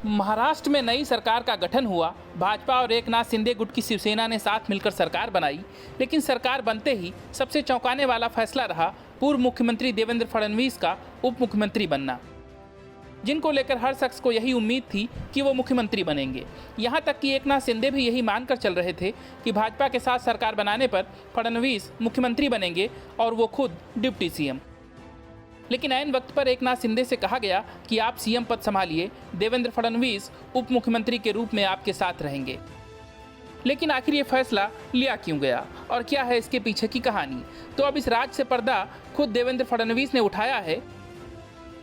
महाराष्ट्र में नई सरकार का गठन हुआ। भाजपा और एकनाथ शिंदे गुट की शिवसेना ने साथ मिलकर सरकार बनाई, लेकिन सरकार बनते ही सबसे चौंकाने वाला फैसला रहा पूर्व मुख्यमंत्री देवेंद्र फडणवीस का उप मुख्यमंत्री बनना, जिनको लेकर हर शख्स को यही उम्मीद थी कि वो मुख्यमंत्री बनेंगे। यहाँ तक कि एकनाथ शिंदे भी यही मानकर चल रहे थे कि भाजपा के साथ सरकार बनाने पर फडणवीस मुख्यमंत्री बनेंगे और वो खुद डिप्टी सीएम। लेकिन ऐन वक्त पर एकनाथ शिंदे से कहा गया कि आप सीएम पद संभालिए, देवेंद्र फडणवीस उप मुख्यमंत्री के रूप में आपके साथ रहेंगे। लेकिन आखिर ये फैसला लिया क्यों गया और क्या है इसके पीछे की कहानी? तो अब इस राज से पर्दा खुद देवेंद्र फडणवीस ने उठाया है।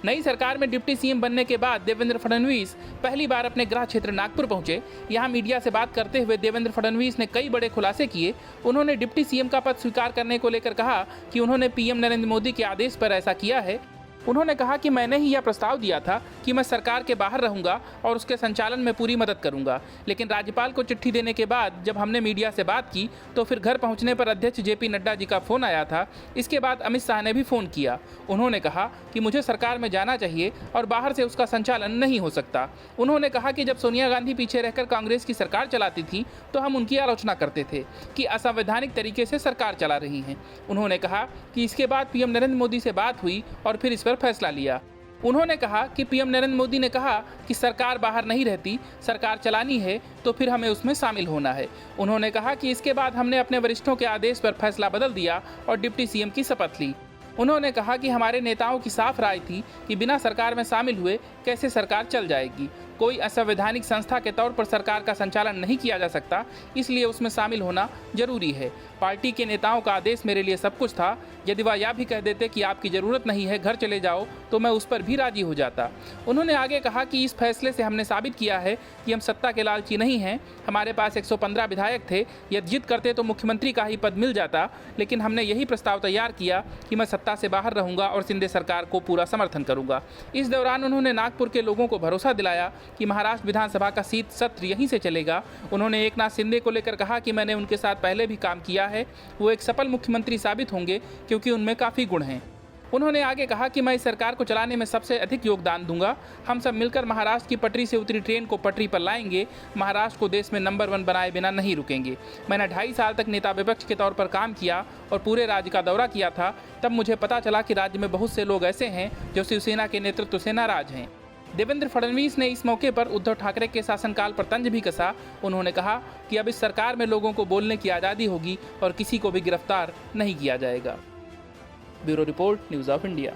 नई सरकार में डिप्टी सीएम बनने के बाद देवेंद्र फडणवीस पहली बार अपने गृह क्षेत्र नागपुर पहुंचे। यहां मीडिया से बात करते हुए देवेंद्र फडणवीस ने कई बड़े खुलासे किए। उन्होंने डिप्टी सीएम का पद स्वीकार करने को लेकर कहा कि उन्होंने पीएम नरेंद्र मोदी के आदेश पर ऐसा किया है। उन्होंने कहा कि मैंने ही यह प्रस्ताव दिया था कि मैं सरकार के बाहर रहूंगा और उसके संचालन में पूरी मदद करूंगा। लेकिन राज्यपाल को चिट्ठी देने के बाद जब हमने मीडिया से बात की तो फिर घर पहुंचने पर अध्यक्ष जेपी नड्डा जी का फ़ोन आया था। इसके बाद अमित शाह ने भी फ़ोन किया। उन्होंने कहा कि मुझे सरकार में जाना चाहिए और बाहर से उसका संचालन नहीं हो सकता। उन्होंने कहा कि जब सोनिया गांधी पीछे रहकर कांग्रेस की सरकार चलाती थी तो हम उनकी आलोचना करते थे कि असंवैधानिक तरीके से सरकार चला रही हैं। उन्होंने कहा कि इसके बाद पीएम नरेंद्र मोदी से बात हुई और फिर इस पर फैसला लिया। उन्होंने कहा कि पीएम नरेंद्र मोदी ने कहा कि सरकार बाहर नहीं रहती, सरकार चलानी है तो फिर हमें उसमें शामिल होना है। उन्होंने कहा कि इसके बाद हमने अपने वरिष्ठों के आदेश पर फैसला बदल दिया और डिप्टी सीएम की शपथ ली। उन्होंने कहा कि हमारे नेताओं की साफ राय थी कि बिना सरकार में शामिल हुए कैसे सरकार चल जाएगी। कोई असंवैधानिक संस्था के तौर पर सरकार का संचालन नहीं किया जा सकता, इसलिए उसमें शामिल होना जरूरी है। पार्टी के नेताओं का आदेश मेरे लिए सब कुछ था। यदि वह यह भी कह देते कि आपकी ज़रूरत नहीं है, घर चले जाओ, तो मैं उस पर भी राजी हो जाता। उन्होंने आगे कहा कि इस फैसले से हमने साबित किया है कि हम सत्ता के लालची नहीं हैं। हमारे पास 115 विधायक थे, यदि जिद करते तो मुख्यमंत्री का ही पद मिल जाता, लेकिन हमने यही प्रस्ताव तैयार किया कि मैं सत्ता से बाहर रहूंगा और शिंदे सरकार को पूरा समर्थन करूंगा। इस दौरान उन्होंने नागपुर के लोगों को भरोसा दिलाया कि महाराष्ट्र विधानसभा का शीत सत्र यहीं से चलेगा। उन्होंने एकनाथ शिंदे को लेकर कहा कि मैंने उनके साथ पहले भी काम किया है, वो एक सफल मुख्यमंत्री साबित होंगे क्योंकि उनमें काफ़ी गुण हैं। उन्होंने आगे कहा कि मैं इस सरकार को चलाने में सबसे अधिक योगदान दूंगा। हम सब मिलकर महाराष्ट्र की पटरी से उतरी ट्रेन को पटरी पर लाएंगे। महाराष्ट्र को देश में नंबर 1 बनाए बिना नहीं रुकेंगे। मैंने 2.5 साल तक नेता विपक्ष के तौर पर काम किया और पूरे राज्य का दौरा किया था। तब मुझे पता चला कि राज्य में बहुत से लोग ऐसे हैं जो शिवसेना के नेतृत्व से नाराज हैं। देवेंद्र फडणवीस ने इस मौके पर उद्धव ठाकरे के शासनकाल पर तंज भी कसा। उन्होंने कहा कि अब इस सरकार में लोगों को बोलने की आज़ादी होगी और किसी को भी गिरफ्तार नहीं किया जाएगा। Bureau report, news of India.